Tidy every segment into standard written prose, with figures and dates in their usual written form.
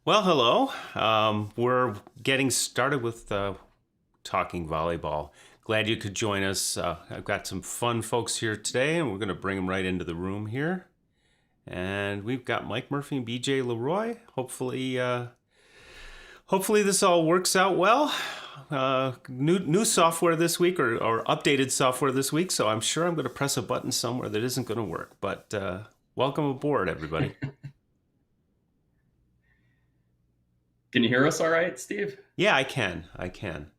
Well, hello. We're getting started with talking volleyball. Glad you could join us. I've got some fun folks here today, and we're going to bring them right into the room here. And we've got Mike Murphy and BJ Leroy. Hopefully this all works out well. New software this week, or updated software this week. So I'm sure I'm going to press a button somewhere that isn't going to work. But welcome aboard, everybody. Can you hear us all right, Steve? Yeah, I can. I can.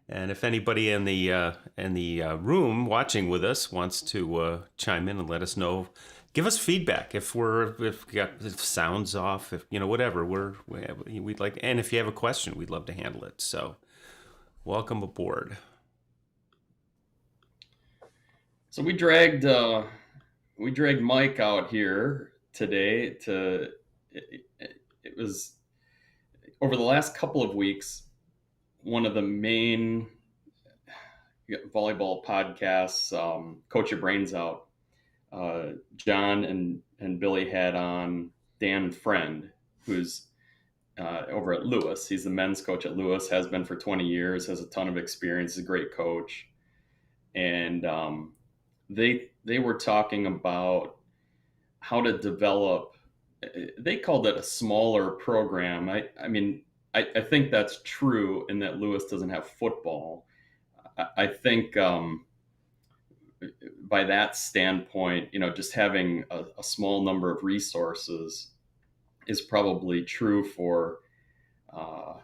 And if anybody in the room watching with us wants to chime in and let us know, give us feedback if sounds off, if whatever we'd like. And if you have a question, we'd love to handle it. So, welcome aboard. So we dragged Mike out here today to it was over the last couple of weeks one of the main volleyball podcasts, Coach Your Brains Out. John and Billy had on Dan Friend, who's over at Lewis. He's the men's coach at Lewis, has been for 20 years, has a ton of experience, is a great coach. And they were talking about how to develop. They called it a smaller program. I think that's true in that Lewis doesn't have football. I think by that standpoint, just having a small number of resources is probably true for uh,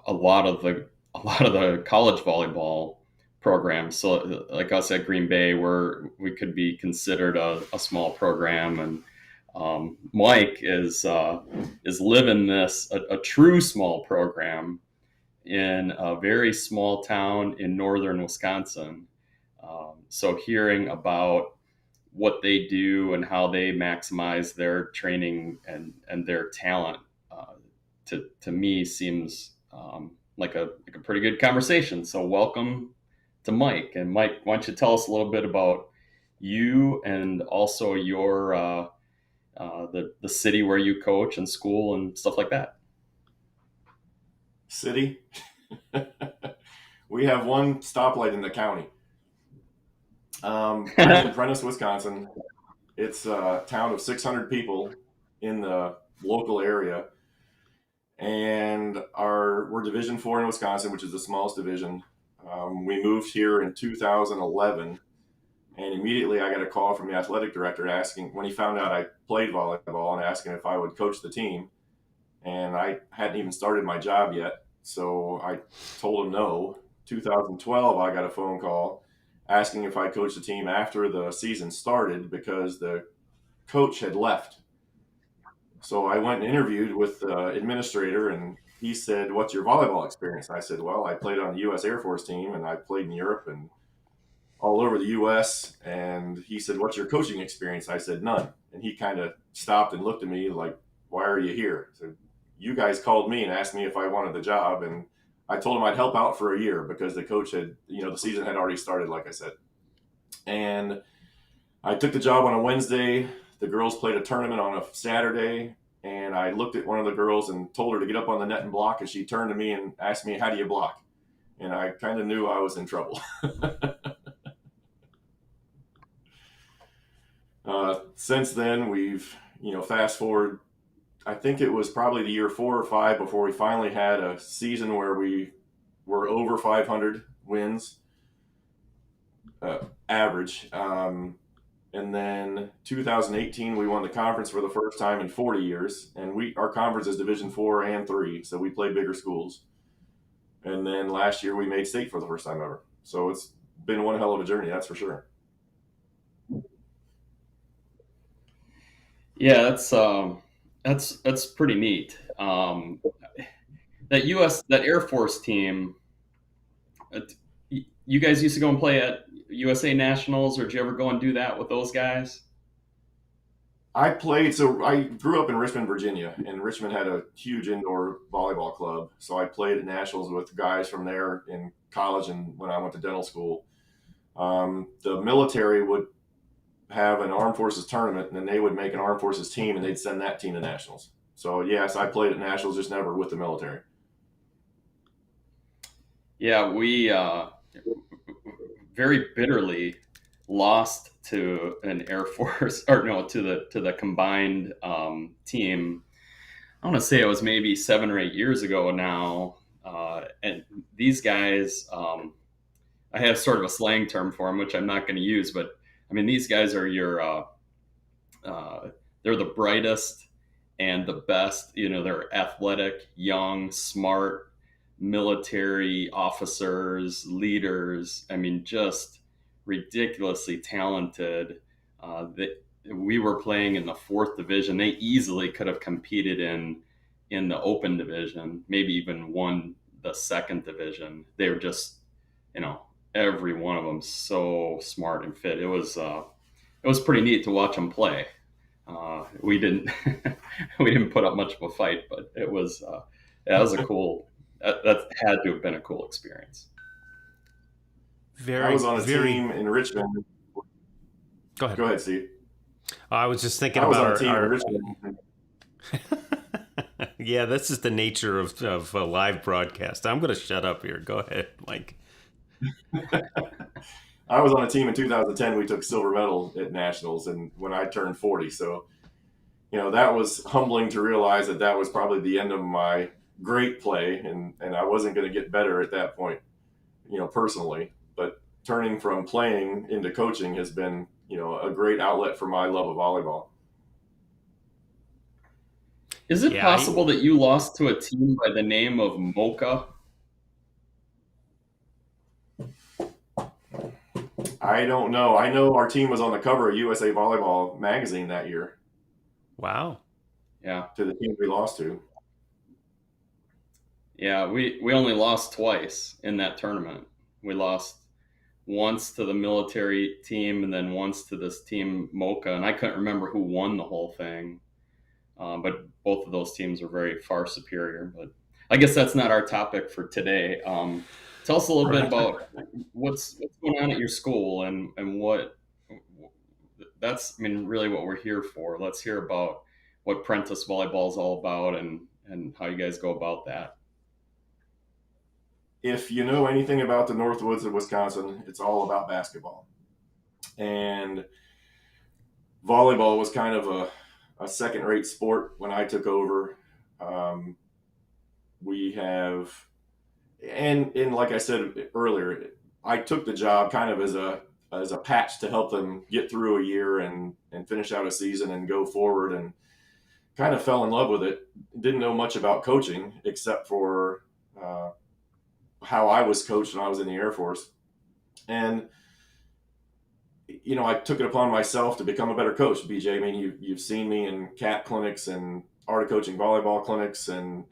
a lot of the college volleyball programs. So, like us at Green Bay, where we could be considered a small program, and Mike is living this a true small program in a very small town in northern Wisconsin. So, hearing about what they do and how they maximize their training and their talent, to me seems like a pretty good conversation. So welcome to Mike. And Mike, why don't you tell us a little bit about you and also your the city where you coach and school and stuff like that. City. We have one stoplight in the county. I'm in Prentice, Wisconsin. It's a town of 600 people in the local area, and we're Division 4 in Wisconsin, which is the smallest division. We moved here in 2011, and immediately I got a call from the athletic director asking, when he found out I played volleyball, and asking if I would coach the team. And I hadn't even started my job yet, so I told him no. 2012, I got a phone call asking if I coached the team after the season started because the coach had left. So I went and interviewed with the administrator, and he said, "What's your volleyball experience?" I said, "Well, I played on the U.S. Air Force team, and I played in Europe and all over the U.S." And he said, "What's your coaching experience?" I said, "None." And he kind of stopped and looked at me like, "Why are you here?" I said, "You guys called me and asked me if I wanted the job." And I told him I'd help out for a year because the coach had, the season had already started, like I said. And I took the job on a Wednesday. The girls played a tournament on a Saturday. And I looked at one of the girls and told her to get up on the net and block. And she turned to me and asked me, "How do you block?" And I kind of knew I was in trouble. Since then, we've, fast forward, I think it was probably the year 4 or 5 before we finally had a season where we were over 500 wins average. And then 2018, we won the conference for the first time in 40 years. And our conference is Division 4 and 3, so we play bigger schools. And then last year, we made state for the first time ever. So it's been one hell of a journey, that's for sure. Yeah, that's pretty neat. That Air Force team. You guys used to go and play at USA Nationals, or did you ever go and do that with those guys? So I grew up in Richmond, Virginia, and Richmond had a huge indoor volleyball club. So I played at nationals with guys from there in college and when I went to dental school. The military would have an armed forces tournament, and then they would make an armed forces team, and they'd send that team to nationals. So yes, I played at nationals, just never with the military. Yeah, we very bitterly lost to an Air Force, or no, to the combined team. I want to say it was maybe 7 or 8 years ago now. And these guys, I have sort of a slang term for them, which I'm not going to use, but I mean, these guys are uh, they're the brightest and the best. You know, they're athletic, young, smart, military officers, leaders. I mean, just ridiculously talented. That we were playing in the fourth division. They easily could have competed in the open division, maybe even won the second division. They were just, you know, every one of them so smart and fit. It was pretty neat to watch them play. We didn't we didn't put up much of a fight, but that was a cool. That had to have been a cool experience. I Very, was on a very. team in Richmond. Go ahead. Go ahead, Steve. I was just thinking I was about on a team in our Richmond. yeah, this is the nature of a live broadcast. I'm going to shut up here. Go ahead, Mike. I was on a team in 2010. We took silver medal at nationals, and when I turned 40, so that was humbling to realize that that was probably the end of my great play, and I wasn't going to get better at that point, personally. But turning from playing into coaching has been, a great outlet for my love of volleyball. Is it Yeah, possible that you lost to a team by the name of Mocha? I don't know. I know our team was on the cover of USA Volleyball magazine that year. wow. Yeah, To the team we lost to. yeah. We only lost twice in that tournament. We lost once to the military team and then once to this team Mocha, and I couldn't remember who won the whole thing. But both of those teams were very far superior. But I guess that's not our topic for today. Tell us a little bit Right. about what's going on at your school and what that's, I mean, really what we're here for. Let's hear about what Prentice Volleyball is all about and how you guys go about that. If you know anything about the Northwoods of Wisconsin, it's all about basketball. And volleyball was kind of a second-rate sport when I took over. Um, we have, and like I said earlier, I took the job kind of as a patch to help them get through a year and finish out a season and go forward, and kind of fell in love with it. Didn't know much about coaching except for how I was coached when I was in the Air Force. And I took it upon myself to become a better coach. BJ, I mean, you've seen me in CAT clinics and art of coaching volleyball clinics, and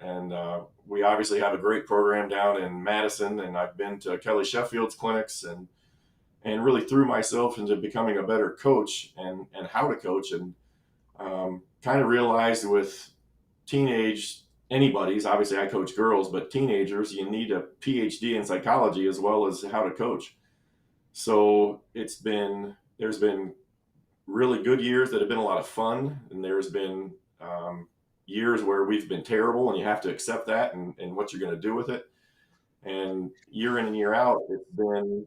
we obviously have a great program down in Madison. And I've been to Kelly Sheffield's clinics and really threw myself into becoming a better coach and how to coach, and kind of realized with teenage anybody's, obviously I coach girls, but teenagers, you need a PhD in psychology as well as how to coach. So there's been really good years that have been a lot of fun, and there's been years where we've been terrible, and you have to accept that and what you're going to do with it. And year in and year out, it's been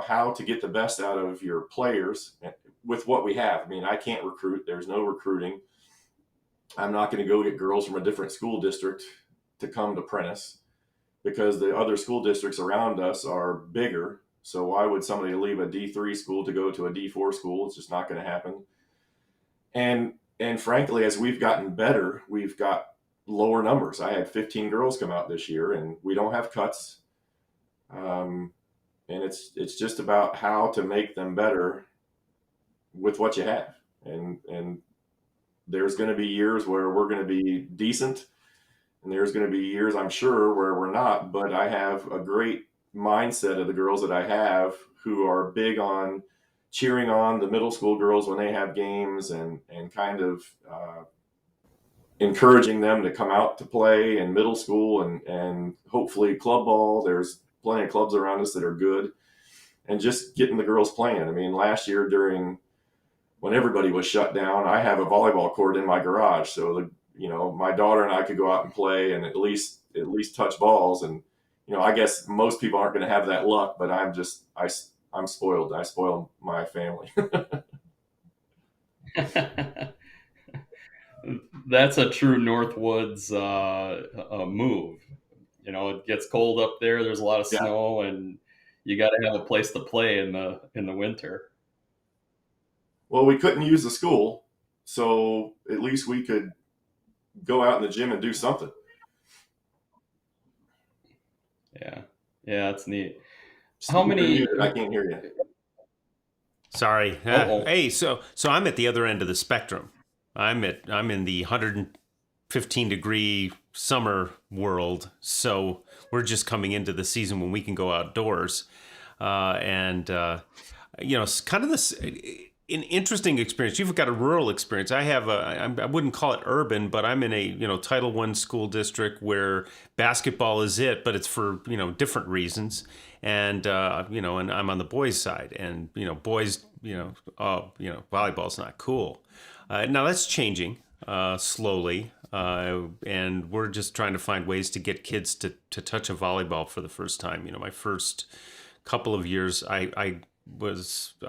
how to get the best out of your players with what we have. I mean, I can't recruit. There's no recruiting. I'm not going to go get girls from a different school district to come to Prentice because the other school districts around us are bigger. So why would somebody leave a D3 school to go to a D4 school? It's just not going to happen. And frankly, as we've gotten better, we've got lower numbers. I had 15 girls come out this year, and we don't have cuts. And it's just about how to make them better with what you have. And there's going to be years where we're going to be decent, and there's going to be years, I'm sure, where we're not. But I have a great mindset of the girls that I have who are big on cheering on the middle school girls when they have games, and kind of encouraging them to come out to play in middle school and hopefully club ball. There's plenty of clubs around us that are good, and just getting the girls playing. I mean, last year when everybody was shut down, I have a volleyball court in my garage. So my daughter and I could go out and play and at least touch balls. And I guess most people aren't going to have that luck, but I'm spoiled. I spoil my family. That's a true Northwoods move. It gets cold up there. There's a lot of Yeah. snow, and you got to have a place to play in the winter. Well, we couldn't use the school, so at least we could go out in the gym and do something. Yeah, that's neat. How many? I can't hear you. Sorry. Uh-oh. Hey, so I'm at the other end of the spectrum. I'm in the 115-degree summer world, so we're just coming into the season when we can go outdoors, it's kind of this an interesting experience. You've got a rural experience. I wouldn't call it urban, but I'm in a Title I school district where basketball is it, but it's for different reasons. And and I'm on the boys' side, and boys, volleyball's not cool. Now that's changing slowly, and we're just trying to find ways to get kids to touch a volleyball for the first time. My first couple of years, I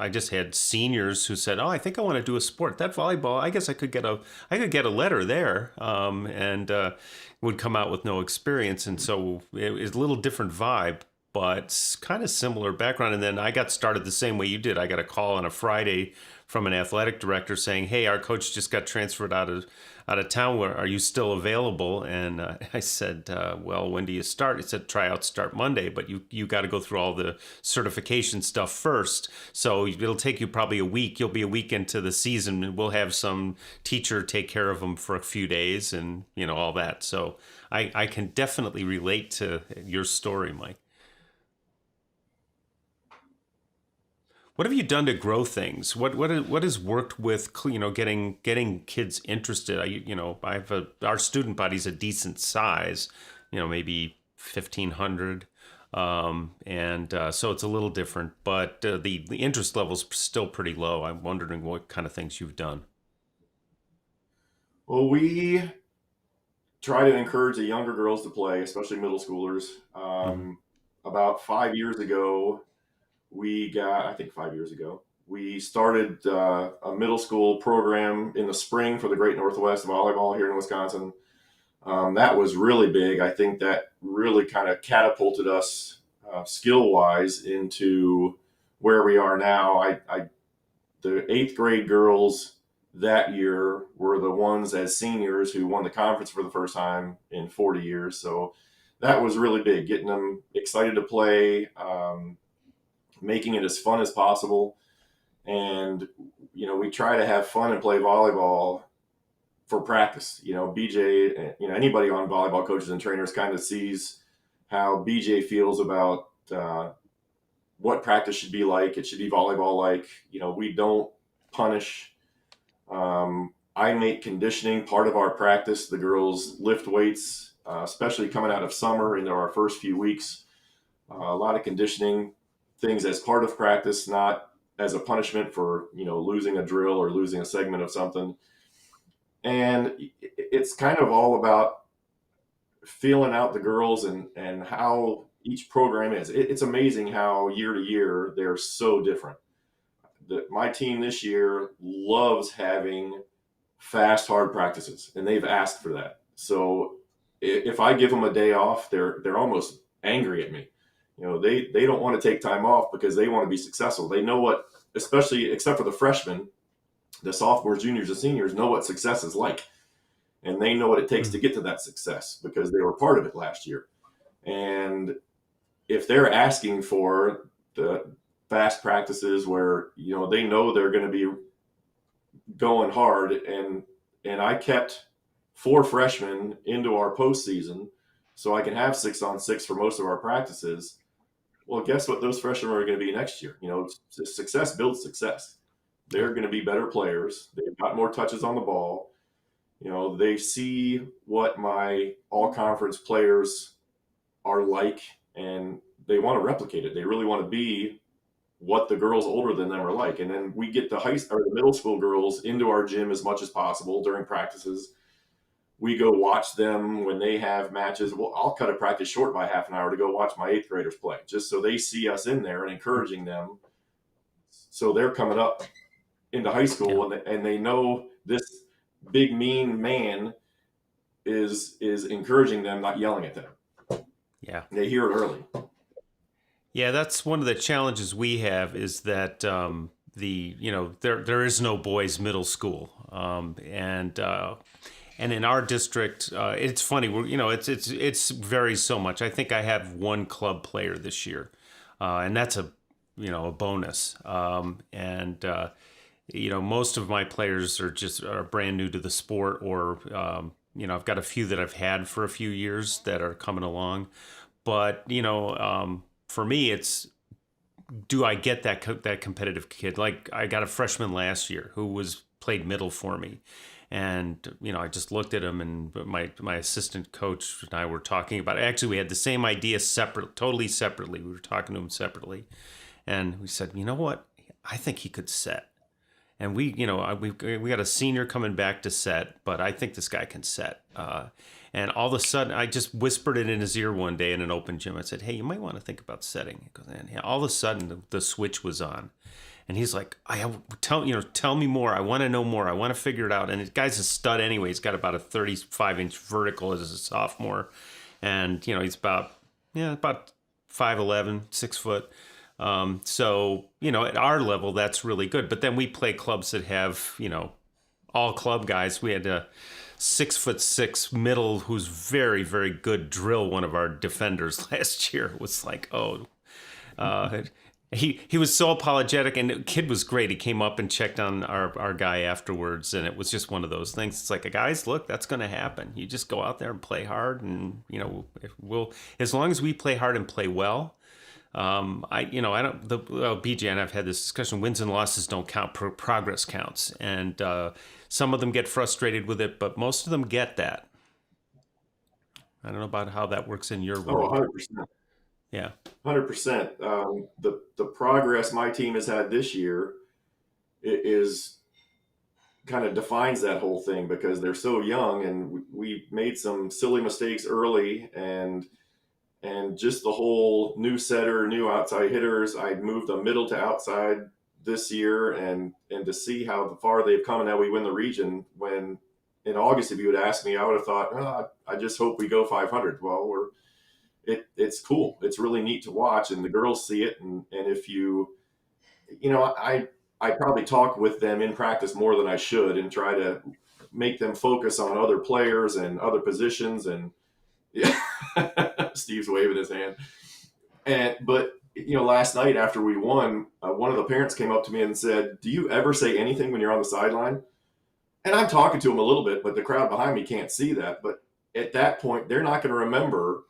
just had seniors who said, "Oh, I think I want to do a sport. That volleyball, I guess I could get a letter there," and would come out with no experience, and so it was a little different vibe, but kind of similar background. And then I got started the same way you did. I got a call on a Friday from an athletic director saying, "Hey, our coach just got transferred out of town. Are you still available?" And I said, "Well, when do you start?" He said, "Tryouts start Monday, but you got to go through all the certification stuff first. So it'll take you probably a week. You'll be a week into the season, and we'll have some teacher take care of them for a few days, and all that." So I can definitely relate to your story, Mike. What have you done to grow things? What has worked with getting kids interested? Our student body's a decent size, maybe 1,500, and so it's a little different. But the interest level's still pretty low. I'm wondering what kind of things you've done. Well, we try to encourage the younger girls to play, especially middle schoolers. About 5 years ago, I think 5 years ago, we started a middle school program in the spring for the Great Northwest Volleyball here in Wisconsin. That was really big. I think that really kind of catapulted us skill-wise into where we are now. The 8th grade girls that year were the ones as seniors who won the conference for the first time in 40 years. So that was really big, getting them excited to play, making it as fun as possible. And, we try to have fun and play volleyball for practice. BJ, anybody on volleyball coaches and trainers kind of sees how BJ feels about what practice should be like. It should be volleyball like. We don't punish. I make conditioning part of our practice. The girls lift weights, especially coming out of summer into our first few weeks. A lot of conditioning things as part of practice, not as a punishment for losing a drill or losing a segment of something. And it's kind of all about feeling out the girls and how each program is. It's amazing how year to year they're so different. My team this year loves having fast, hard practices, and they've asked for that. So if I give them a day off, they're almost angry at me. They don't want to take time off because they want to be successful. They know what, especially except for the freshmen, the sophomores, juniors, and seniors know what success is like. And they know what it takes to get to that success because they were part of it last year. And if they're asking for the fast practices where, they know they're going to be going hard, and I kept 4 freshmen into our postseason so I can have 6-on-6 for most of our practices. Well, guess what those freshmen are going to be next year? Success builds success. They're going to be better players. They've got more touches on the ball. They see what my all-conference players are like, and they want to replicate it. They really want to be what the girls older than them are like. And then we get the middle school girls into our gym as much as possible during practices. we go watch them when they have matches. Well, I'll cut a practice short by half an hour to go watch my 8th graders play, just so they see us in there and encouraging them. So they're coming up into high school, and they know this big mean man is encouraging them, not yelling at them. Yeah. They hear it early. Yeah, that's one of the challenges we have, is that there is no boys middle school, and in our district, it's funny. It's varies so much. I think I have one club player this year, and that's a bonus. Most of my players are brand new to the sport, or I've got a few that I've had for a few years that are coming along, but for me, it's, do I get that competitive kid? Like, I got a freshman last year who played middle for me, and I just looked at him, and my assistant coach and I were talking about it. Actually, we had the same idea totally separately. We were talking to him separately, and we said, you know what? I think he could set. And we got a senior coming back to set, but I think this guy can set. And all of a sudden, I just whispered it in his ear one day in an open gym. I said, "Hey, you might want to think about setting." And all of a sudden, the switch was on, and he's like, "Tell me more. I want to know more. I want to figure it out." And the guy's a stud anyway. He's got about a 35-inch vertical as a sophomore, and he's about 5'11", 6 foot. So, at our level, that's really good. But then we play clubs that have, all club guys. We had a 6'6" middle who's very, very good drill one of our defenders last year. It was like, he was so apologetic, and the kid was great. He came up and checked on our guy afterwards, and it was just one of those things. It's like, guys, look, that's going to happen. You just go out there and play hard, and, as long as we play hard and play well, BJ and I've had this discussion. Wins and losses don't count. Progress counts, and some of them get frustrated with it, but most of them get that. I don't know about how that works in your world. 100%. Yeah, 100%. The progress my team has had this year is kind of defines that whole thing, because they're so young, and we made some silly mistakes early, and just the whole new setter, new outside hitters. I moved a middle to outside this year, and to see how far they've come and how we win the region. When in August, if you had asked me, I would have thought, I just hope we go 500. Well, it's cool. It's really neat to watch, and the girls see it. And if I probably talk with them in practice more than I should, and try to make them focus on other players and other positions. And yeah, Steve's waving his hand. But last night after we won, one of the parents came up to me and said, "Do you ever say anything when you're on the sideline?" And I'm talking to him a little bit, but the crowd behind me can't see that. But at that point, they're not going to remember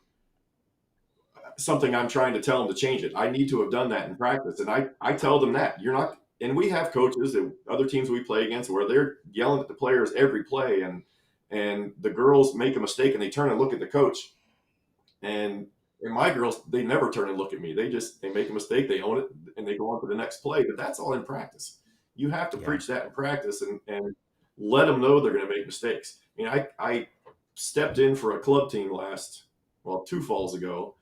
something I'm trying to tell them to change it. I need to have done that in practice. And I tell them that you're not. And we have coaches at other teams we play against where they're yelling at the players every play, and the girls make a mistake and they turn and look at the coach. And my girls, they never turn and look at me. They make a mistake, they own it, and they go on to the next play. But that's all in practice. You have to preach that in practice, and let them know they're going to make mistakes. I mean, I stepped in for a club team 2 falls ago,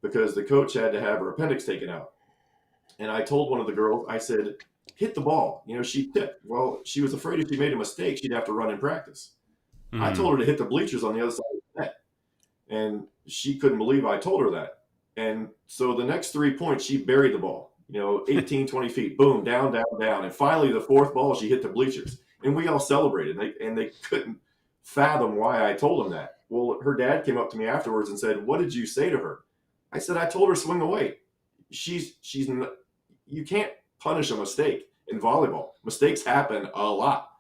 because the coach had to have her appendix taken out. And I told one of the girls, I said, "Hit the ball." She tipped. Well, she was afraid if she made a mistake, she'd have to run in practice. I told her to hit the bleachers on the other side of the net. And she couldn't believe I told her that. And so the next 3 points, she buried the ball, 18, 20 feet, boom, down, down, down. And finally, the 4th ball, she hit the bleachers. And we all celebrated. And they couldn't fathom why I told them that. Well, her dad came up to me afterwards and said, "What did you say to her?" I said, "I told her swing away." You can't punish a mistake in volleyball. Mistakes happen a lot.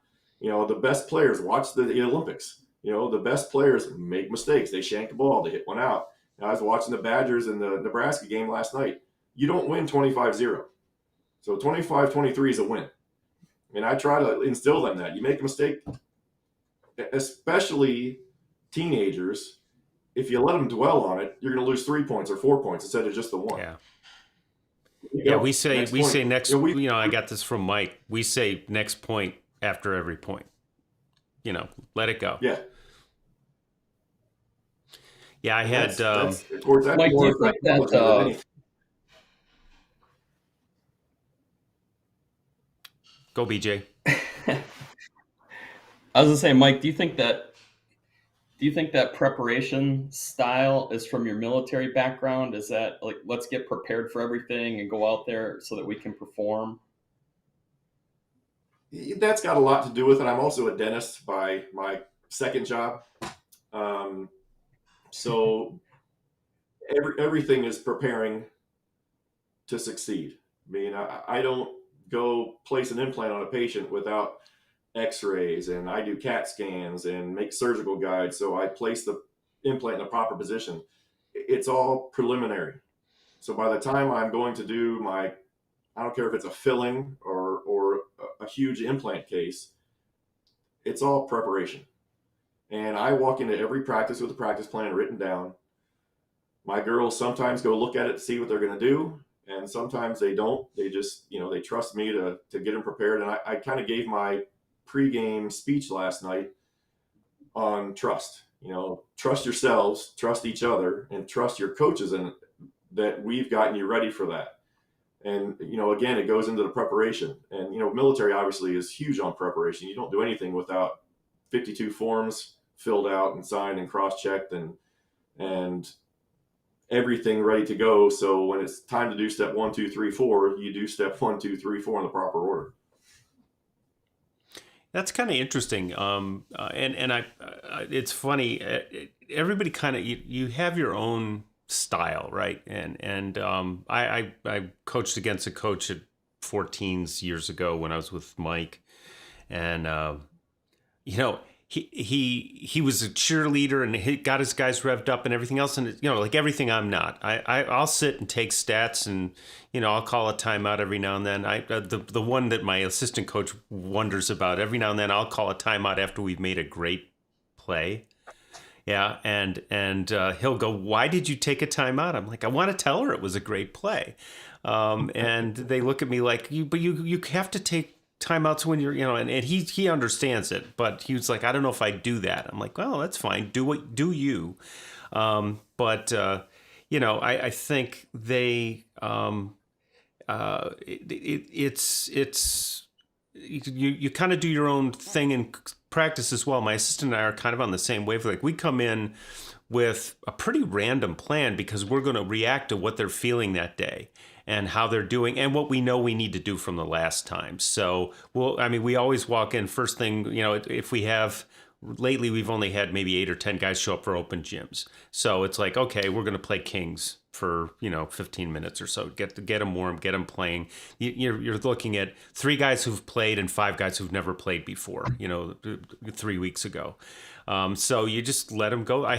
The best players, watch the Olympics. The best players make mistakes. They shank the ball. They hit one out. I was watching the Badgers in the Nebraska game last night. You don't win 25-0. So 25-23 is a win. And I try to instill them that. You make a mistake, especially teenagers, if you let them dwell on it, you're going to lose 3 points or 4 points instead of just the one. Yeah. Yeah, we say next. I got this from Mike. We say next point after every point. Let it go. Yeah. Yeah, I And had. that's of course that's Mike, do more you think psychology than anything. Go, BJ. I was gonna say, Mike, do you think that preparation style is from your military background? Is that like, let's get prepared for everything and go out there so that we can perform? That's got a lot to do with it. I'm also a dentist by my second job. Um, so everything is preparing to succeed. I mean, I don't go place an implant on a patient without x-rays, and I do CAT scans and make surgical guides. So I place the implant in the proper position. It's all preliminary. So by the time I'm going to do my, I don't care if it's a filling or a huge implant case, it's all preparation. And I walk into every practice with a practice plan written down. My girls sometimes go look at it to see what they're going to do, and sometimes they don't. They just, they trust me to get them prepared. And I kind of gave my pregame speech last night on trust. Trust yourselves, trust each other, and trust your coaches, and that we've gotten you ready for that. And again, it goes into the preparation. And military obviously is huge on preparation. You don't do anything without 52 forms filled out and signed and cross-checked and everything ready to go. So when it's time to do step 1, 2, 3, 4, you do step 1, 2, 3, 4 in the proper order. That's kind of interesting. It's funny. Everybody kind of you have your own style, right? I coached against a coach at 14s years ago when I was with Mike, and he was a cheerleader and he got his guys revved up and everything else, and like everything I'm not. I'll sit and take stats, and I'll call a timeout every now and then. The one that my assistant coach wonders about, every now and then I'll call a timeout after we've made a great play. Yeah, and he'll go, "Why did you take a timeout?" I'm like, "I want to tell her it was a great play," and they look at me like, "You have to take timeouts when you're and he understands it, but he was like, I don't know if I do that." I'm like, well, that's fine, do you. But I think they it's you kind of do your own thing in practice as well. My assistant and I are kind of on the same wavelength. We come in with a pretty random plan because we're going to react to what they're feeling that day and how they're doing and what we know we need to do from the last time. So, we always walk in first thing, if we have, lately we've only had maybe 8 or 10 guys show up for open gyms. So it's like, okay, we're going to play Kings for, 15 minutes or so, get them warm, get them playing. You're looking at 3 guys who've played and 5 guys who've never played before, 3 weeks ago. So you just let them go. I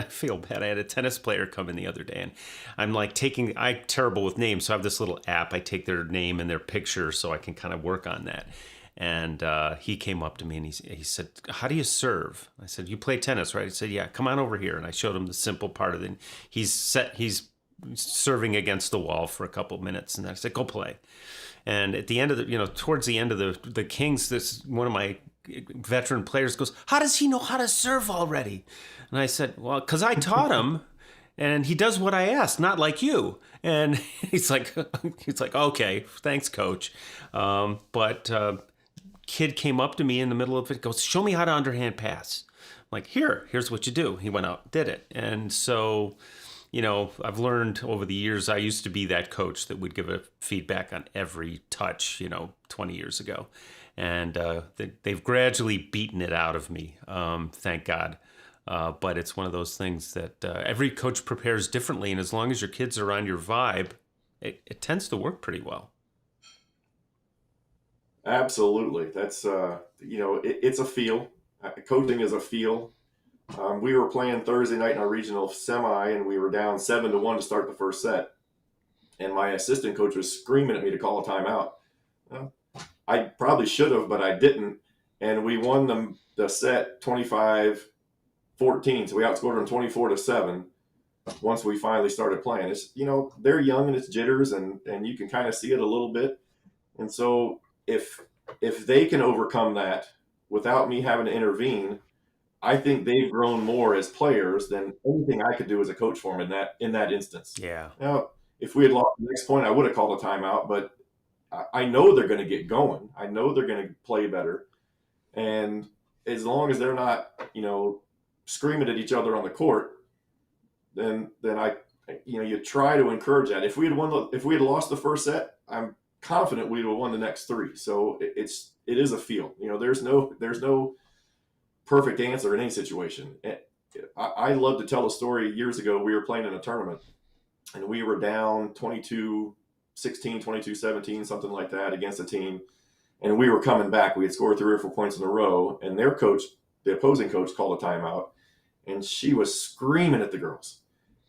feel bad. I had a tennis player come in the other day, and I'm like I'm terrible with names. So I have this little app. I take their name and their picture so I can kind of work on that. And he came up to me and he said, "How do you serve?" I said, "You play tennis, right?" He said, "Yeah, come on over here." And I showed him the simple part of it. He's serving against the wall for a couple of minutes. And I said, "Go play." And at the end of towards the end of the Kings, this one of my veteran players goes, "How does he know how to serve already?" And I said, "Well, because I taught him, and he does what I asked, not like you." And he's like, "Okay, thanks, coach." But kid came up to me in the middle of it, goes, "Show me how to underhand pass." I'm like, here's what you do. He went out, did it. And so, I've learned over the years, I used to be that coach that would give a feedback on every touch, 20 years ago. And they've gradually beaten it out of me, thank God. But it's one of those things that every coach prepares differently. And as long as your kids are on your vibe, it tends to work pretty well. Absolutely. That's, it's a feel. Coaching is a feel. We were playing Thursday night in our regional semi, and we were down 7-1 to start the first set. And my assistant coach was screaming at me to call a timeout. I probably should have, but I didn't. And we won the set 25-14. So we outscored them 24-7 once we finally started playing. It's, they're young and it's jitters, and you can kind of see it a little bit. And so if they can overcome that without me having to intervene, I think they've grown more as players than anything I could do as a coach for them in that instance. Yeah. Now, if we had lost the next point, I would have called a timeout, but I know they're going to get going. I know they're going to play better. And as long as they're not, screaming at each other on the court, then you try to encourage that. If we had lost the first set, I'm confident we'd have won the next three. So it is a feel. There's no perfect answer in any situation. I love to tell a story. Years ago, we were playing in a tournament, and we were down 22-16, 22-17, something like that, against a team. And we were coming back. We had scored 3 or 4 points in a row, and their coach, the opposing coach, called a timeout, and she was screaming at the girls.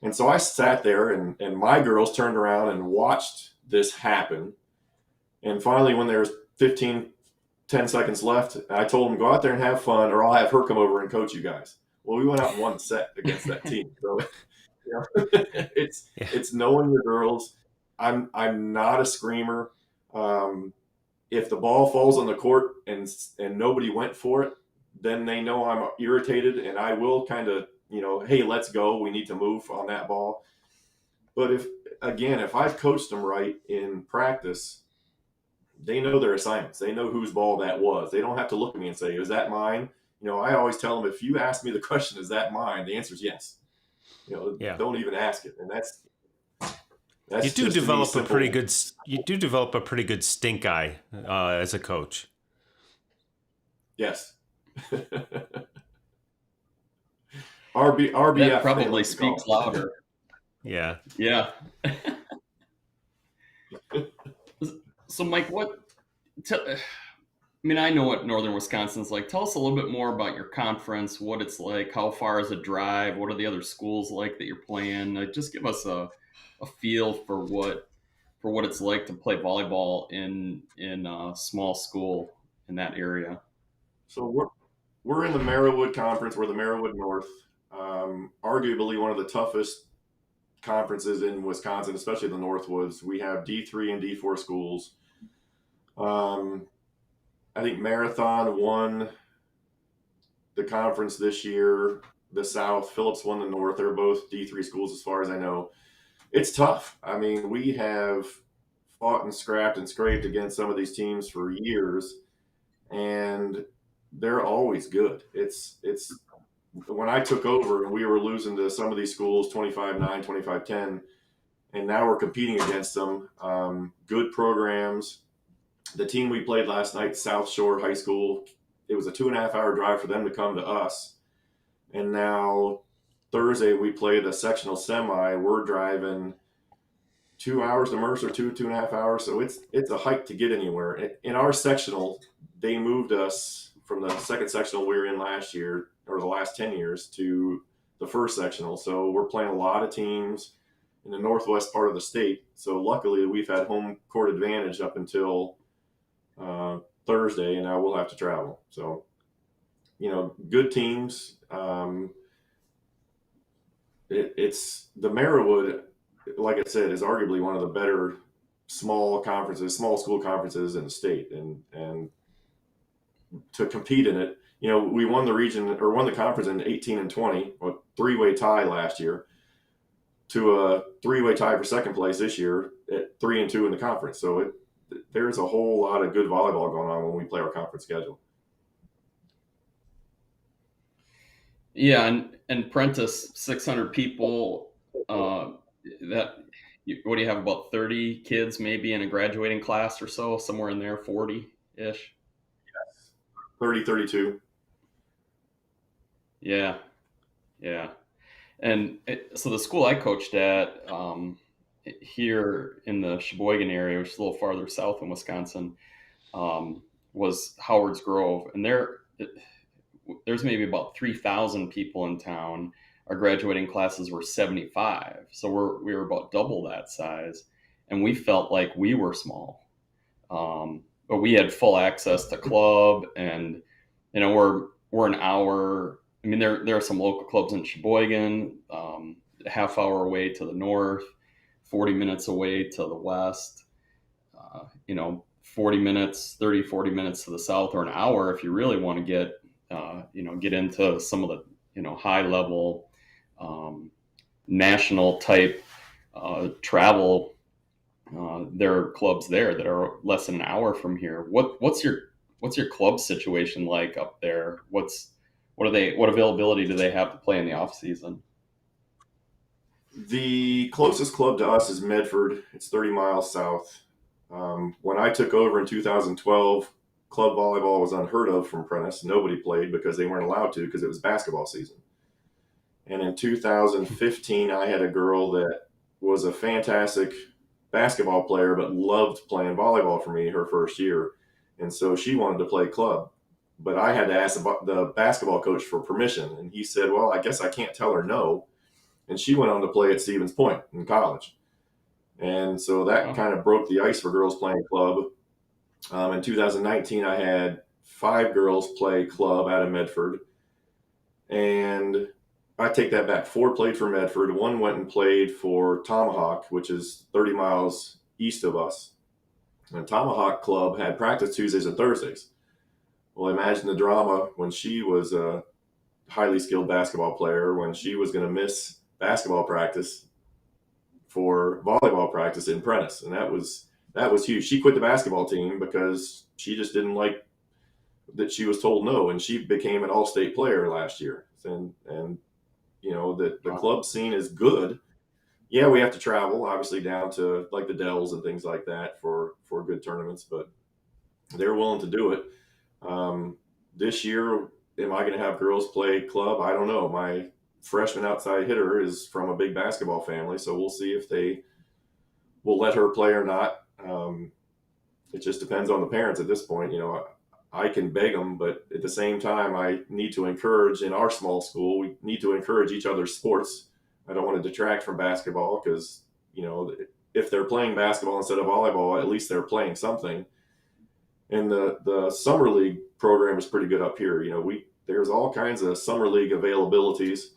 And so I sat there, and my girls turned around and watched this happen. And finally, when there was 10 seconds left, I told them, go out there and have fun, or I'll have her come over and coach you guys. Well, we went out in one set against that team. So it's knowing your girls. I'm not a screamer. If the ball falls on the court and nobody went for it, then they know I'm irritated, and I will kind of, hey, let's go. We need to move on that ball. But if I've coached them right in practice, they know their assignments. They know whose ball that was. They don't have to look at me and say, is that mine? I always tell them, if you ask me the question, is that mine? The answer is yes. Don't even ask it. And that's you do develop a pretty good stink eye as a coach. Yes. RBF that probably speaks louder. Yeah. Yeah. So, Mike, I know what Northern Wisconsin's like. Tell us a little bit more about your conference, what it's like, how far is a drive, what are the other schools like that you're playing? Just give us a feel for what it's like to play volleyball in a small school in that area. So we're in the Merriwood Conference. We're the Merriwood North, arguably one of the toughest conferences in Wisconsin, especially the Northwoods. We have D3 and D4 schools. I think Marathon won the conference this year. The South, Phillips won the North. They're both D3 schools as far as I know. It's tough. We have fought and scrapped and scraped against some of these teams for years, and they're always good. It's when I took over and we were losing to some of these schools 25-9, 25-10, and now we're competing against them. Good programs. The team we played last night, South Shore High School, it was a 2.5-hour drive for them to come to us. And now Thursday we play the sectional semi. We're driving 2 hours to Mercer, 2.5 hours. So it's a hike to get anywhere. In our sectional, they moved us from the second sectional we were in last year, or the last 10 years, to the first sectional. So we're playing a lot of teams in the northwest part of the state. So luckily we've had home court advantage up until Thursday, and now we'll have to travel. So, good teams. It's the Merriwood, like I said, is arguably one of the better small school conferences in the state, and to compete in it, we won the conference in 18 and 20, a 3-way tie last year, to a 3-way tie for second place this year at 3 and 2 in the conference. So there's a whole lot of good volleyball going on when we play our conference schedule. Yeah, and Prentice, 600 people. What do you have, about 30 kids maybe in a graduating class or so, somewhere in there, 40-ish? Yes, 30, 32. Yeah. And so the school I coached at here in the Sheboygan area, which is a little farther south in Wisconsin, was Howard's Grove. And there's maybe about 3,000 people in town. Our graduating classes were 75. So we were about double that size. And we felt like we were small. But we had full access to club, and, we're an hour. There are some local clubs in Sheboygan, a half hour away to the north, 40 minutes away to the west, 40 minutes to the south, or an hour if you really want to get get into some of the, high level national type travel. There are clubs there that are less than an hour from here. What's your club situation like up there? What availability do they have to play in the off season? The closest club to us is Medford. It's 30 miles south. When I took over in 2012, club volleyball was unheard of from Prentice. Nobody played because they weren't allowed to because it was basketball season. And in 2015, I had a girl that was a fantastic basketball player but loved playing volleyball for me her first year. And so she wanted to play club. But I had to ask the basketball coach for permission. And he said, well, I guess I can't tell her no. And she went on to play at Stevens Point in college. And so that kind of broke the ice for girls playing club. In 2019, I had 5 girls play club out of Medford. And I take that back. 4 played for Medford. 1 went and played for Tomahawk, which is 30 miles east of us. And Tomahawk Club had practice Tuesdays and Thursdays. Well, imagine the drama when she was a highly skilled basketball player, when she was going to miss basketball practice for volleyball practice in Prentice. And that was huge. She quit the basketball team because she just didn't like that she was told no, and she became an all-state player last year. And the club scene is good. Yeah, we have to travel, obviously, down to like the Dells and things like that for good tournaments, but they're willing to do it. This year, am I going to have girls play club? I don't know. My freshman outside hitter is from a big basketball family, so we'll see if they will let her play or not. It just depends on the parents at this point. I can beg them, but at the same time, I need to encourage, in our small school, we need to encourage each other's sports. I don't want to detract from basketball because, if they're playing basketball instead of volleyball, at least they're playing something. And the summer league program is pretty good up here. There's all kinds of summer league availabilities.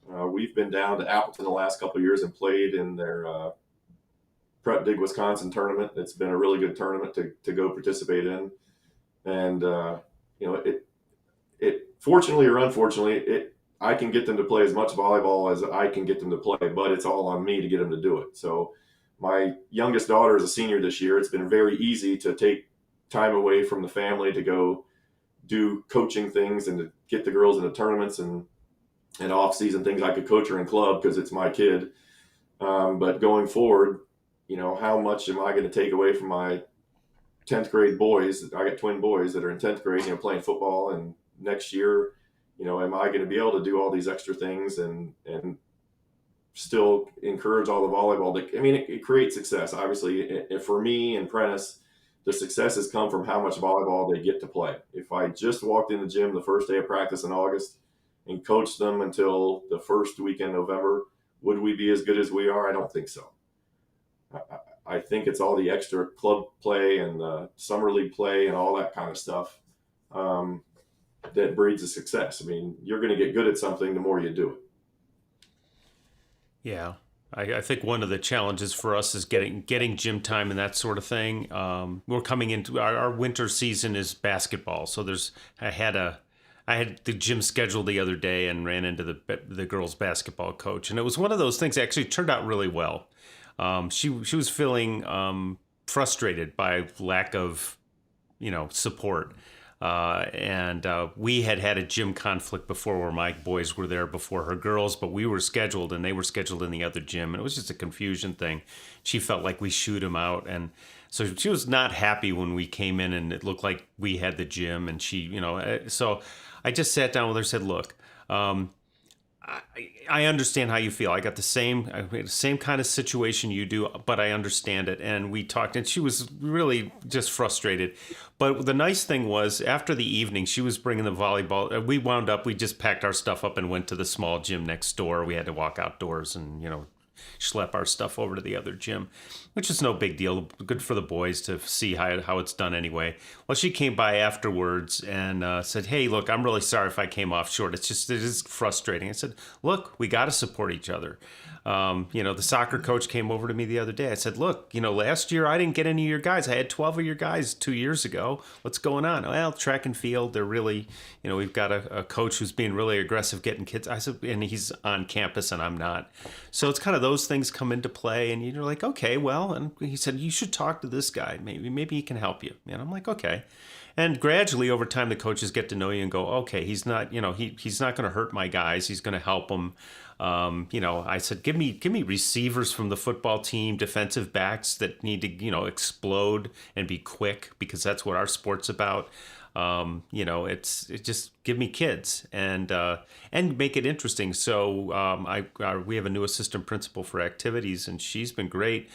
We've been down to Appleton the last couple of years and played in their Prep Dig Wisconsin tournament. It's been a really good tournament to go participate in. And, it fortunately or unfortunately, I can get them to play as much volleyball as I can get them to play, but it's all on me to get them to do it. So my youngest daughter is a senior this year. It's been very easy to take time away from the family to go do coaching things and to get the girls into tournaments and off-season things. I could coach her in club because it's my kid. But going forward, how much am I going to take away from my 10th grade boys? I got twin boys that are in 10th grade, playing football. And next year, am I going to be able to do all these extra things and still encourage all the volleyball? It creates success. Obviously, for me and Prentice, the success has come from how much volleyball they get to play. If I just walked in the gym the first day of practice in August and coached them until the first week in November, would we be as good as we are? I don't think so. I think it's all the extra club play and the summer league play and all that kind of stuff that breeds a success. You're going to get good at something the more you do it. Yeah. I think one of the challenges for us is getting gym time and that sort of thing. We're coming into our winter season is basketball. So I had the gym scheduled the other day and ran into the girls basketball coach. And it was one of those things that actually turned out really well. She was feeling frustrated by lack of, support. And we had a gym conflict before where my boys were there before her girls, but we were scheduled and they were scheduled in the other gym. And it was just a confusion thing. She felt like we shooed them out. And so she was not happy when we came in and it looked like we had the gym. And she, so I just sat down with her and said, look, I understand how you feel. I got the same kind of situation you do, but I understand it. And we talked, and she was really just frustrated. But the nice thing was, after the evening, she was bringing the volleyball. We just packed our stuff up and went to the small gym next door. We had to walk outdoors and, schlep our stuff over to the other gym, which is no big deal. Good for the boys to see how it's done anyway. Well, she came by afterwards and said, "Hey, look, I'm really sorry if I came off short. It is frustrating." I said, "Look, we got to support each other." The soccer coach came over to me the other day. I said, "Look, last year I didn't get any of your guys. I had 12 of your guys 2 years ago. What's going on?" "Well, track and field, they're really, we've got a coach who's being really aggressive getting kids." I said, and he's on campus and I'm not. So it's kind of those things come into play and you're like, okay, well, and he said, "You should talk to this guy. Maybe he can help you." And I'm like, okay. And gradually over time, the coaches get to know you and go, okay, he's not, he's not going to hurt my guys. He's going to help them. I said, give me receivers from the football team, defensive backs that need to, explode and be quick, because that's what our sport's about. It's just give me kids and make it interesting. So we have a new assistant principal for activities, and she's been great.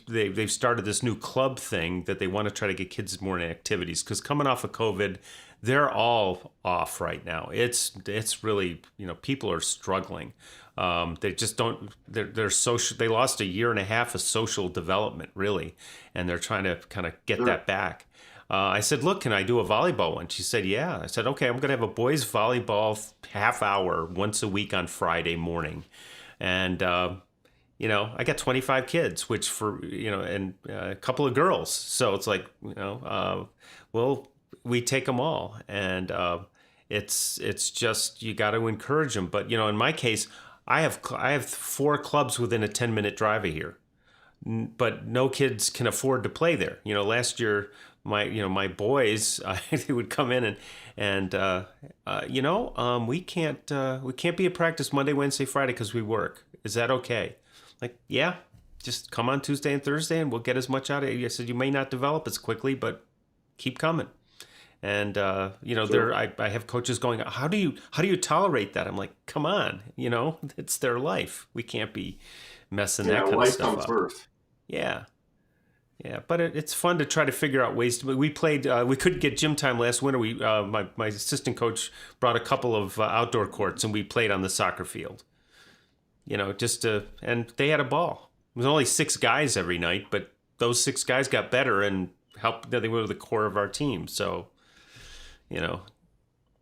They've started this new club thing that they want to try to get kids more in activities, because coming off of COVID, they're all off right now. It's really, people are struggling. They just don't. They're social. They lost a year and a half of social development, really, and they're trying to kind of get that back. I said, "Look, can I do a volleyball one?" She said, "Yeah." I said, "Okay, I'm going to have a boys volleyball half hour once a week on Friday morning." And, I got 25 kids, which and a couple of girls. So it's like, well, we take them all. And it's just, you got to encourage them. But, in my case, I have 4 clubs within a 10-minute drive of here. But no kids can afford to play there. Last year, my boys, they would come in and we can't be at practice Monday, Wednesday, Friday because we work. Is that okay? Like, yeah, just come on Tuesday and Thursday and we'll get as much out of you. I said, you may not develop as quickly, but keep coming. And sure. I have coaches going, how do you tolerate that? I'm like, come on, it's their life. We can't be messing that kind of stuff up. Life comes first. Yeah. Yeah, but it's fun to try to figure out ways to. We played. We couldn't get gym time last winter. My assistant coach brought a couple of outdoor courts, and we played on the soccer field. And they had a ball. It was only 6 guys every night, but those 6 guys got better and helped. They were the core of our team. So,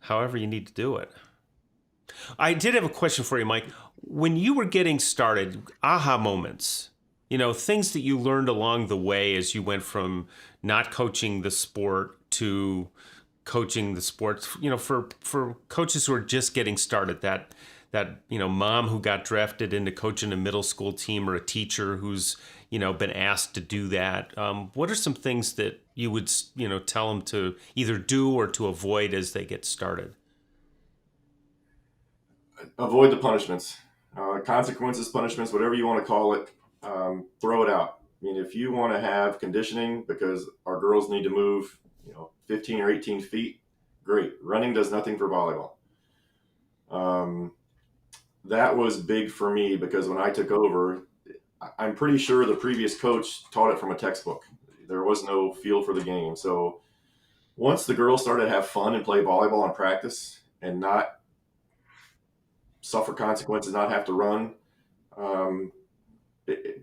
however you need to do it. I did have a question for you, Mike. When you were getting started, aha moments. Things that you learned along the way as you went from not coaching the sport to coaching the sport, for coaches who are just getting started, that mom who got drafted into coaching a middle school team, or a teacher who's, been asked to do that. What are some things that you would, tell them to either do or to avoid as they get started? Avoid the punishments, consequences, punishments, whatever you want to call it. Throw it out. I mean, if you want to have conditioning because our girls need to move, 15 or 18 feet, great. Running does nothing for volleyball. That was big for me because when I took over, I'm pretty sure the previous coach taught it from a textbook. There was no feel for the game. So once the girls started to have fun and play volleyball and practice and not suffer consequences, not have to run,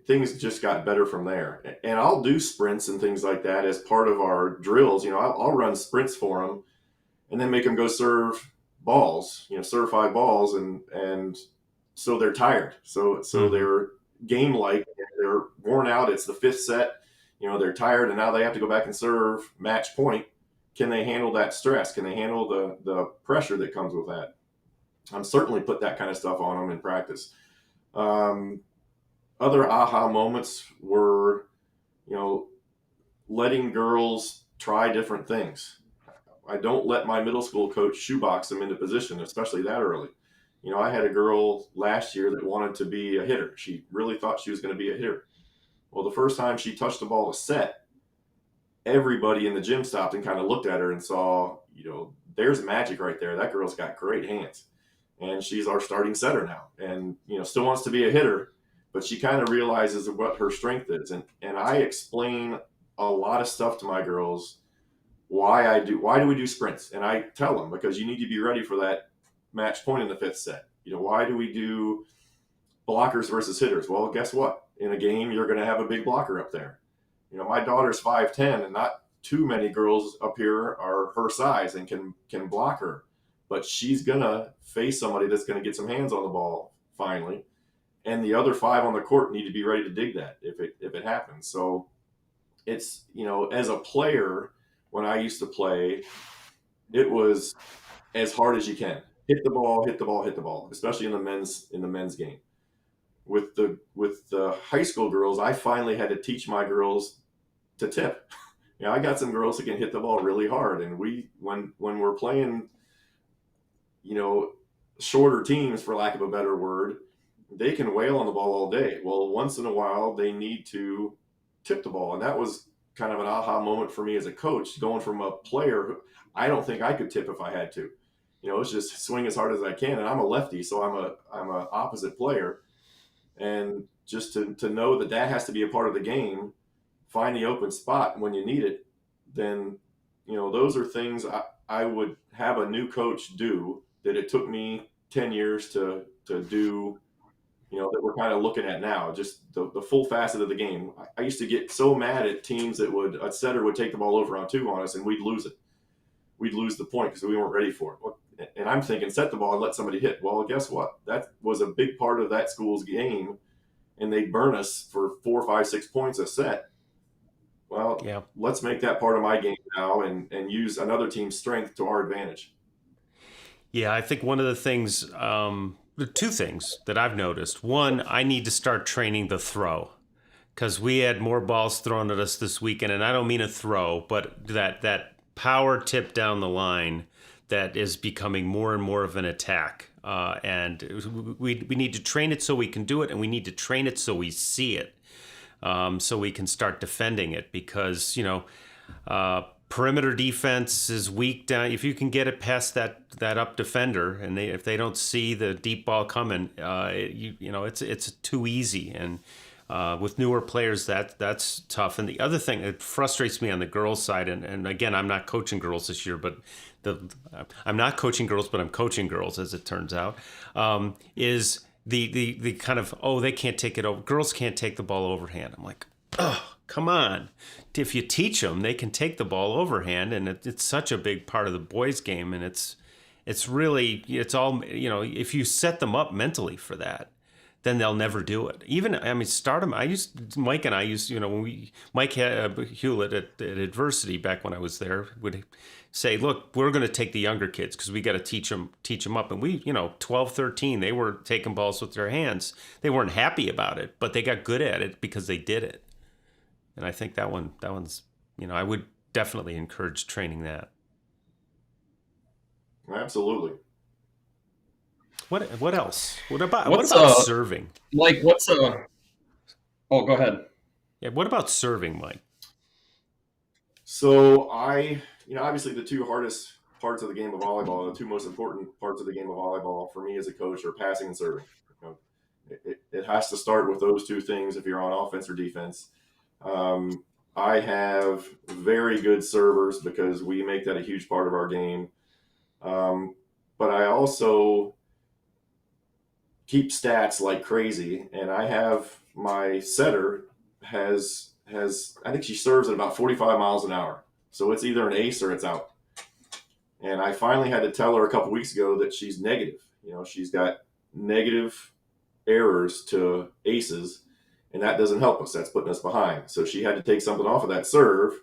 things just got better from there. And I'll do sprints and things like that as part of our drills. I'll run sprints for them and then make them go serve balls, serve 5 balls. And so they're tired. So they're game-like, they're worn out. It's the 5th set, they're tired and now they have to go back and serve match point. Can they handle that stress? Can they handle the pressure that comes with that? I'm certainly put that kind of stuff on them in practice. Other aha moments were, letting girls try different things. I don't let my middle school coach shoebox them into position, especially that early. I had a girl last year that wanted to be a hitter. She really thought she was going to be a hitter. Well, the first time she touched the ball a set, everybody in the gym stopped and kind of looked at her and saw, there's magic right there. That girl's got great hands. And she's our starting setter now and, still wants to be a hitter, but she kind of realizes what her strength is. And I explain a lot of stuff to my girls, why do we do sprints? And I tell them, because you need to be ready for that match point in the 5th set. Why do we do blockers versus hitters. Well, guess what? In a game, you're going to have a big blocker up there. My daughter's 5'10", and not too many girls up here are her size and can block her. But she's going to face somebody that's going to get some hands on the ball finally. And the other 5 on the court need to be ready to dig that if it happens. So it's, as a player, when I used to play, it was as hard as you can. Hit the ball, hit the ball, hit the ball, especially in the men's game. With the high school girls, I finally had to teach my girls to tip. I got some girls who can hit the ball really hard, and when we're playing, shorter teams, for lack of a better word, they can wail on the ball all day. Well, once in a while, they need to tip the ball, and that was kind of an aha moment for me as a coach, going from a player who I don't think I could tip if I had to. It's just swing as hard as I can, and I'm a lefty, so I'm a opposite player, and just to know that has to be a part of the game. Find the open spot when you need it. Then, those are things I would have a new coach do that it took me 10 years to do. That we're kind of looking at now, just the full facet of the game. I used to get so mad at teams that a setter would take the ball over on 2 on us, and we'd lose it. We'd lose the point because we weren't ready for it. And I'm thinking, set the ball and let somebody hit. Well, guess what? That was a big part of that school's game, and they'd burn us for 4, 5, 6 points a set. Well, yeah. Let's make that part of my game now and use another team's strength to our advantage. Yeah, I think one of the things, 2 things that I've noticed. One, I need to start training the throw, because we had more balls thrown at us this weekend, and I don't mean a throw, but that power tip down the line that is becoming more and more of an attack. And we need to train it so we can do it, and we need to train it so we see it, so we can start defending it, because, perimeter defense is weak down. If you can get it past that up defender, and if they don't see the deep ball coming, it's too easy. And with newer players, that's tough. And the other thing that frustrates me on the girls' side, and again, I'm not coaching girls this year, but I'm not coaching girls, but I'm coaching girls, as it turns out, is the kind of, they can't take it over. Girls can't take the ball overhand. I'm like, come on. If you teach them, they can take the ball overhand, and it's such a big part of the boys' game, and it's all, if you set them up mentally for that, then they'll never do it. Stardom, Mike and I used, Mike Hewlett at Adversity, back when I was there, would say, look, we're going to take the younger kids because we got to teach them up. And we, 12, 13, they were taking balls with their hands. They weren't happy about it, but they got good at it because they did it. And I think that one's, I would definitely encourage training that. Absolutely. What else? What about serving? Like, oh, go ahead. Yeah, what about serving, Mike? So obviously the 2 hardest parts of the game of volleyball, the 2 most important parts of the game of volleyball for me as a coach, are passing and serving. It has to start with those 2 things if you're on offense or defense. I have very good servers because we make that a huge part of our game. But I also keep stats like crazy, and I have my setter has I think she serves at about 45 miles an hour. So it's either an ace or it's out. And I finally had to tell her a couple weeks ago that she's negative. She's got negative errors to aces, and that doesn't help us. That's putting us behind. So she had to take something off of that serve.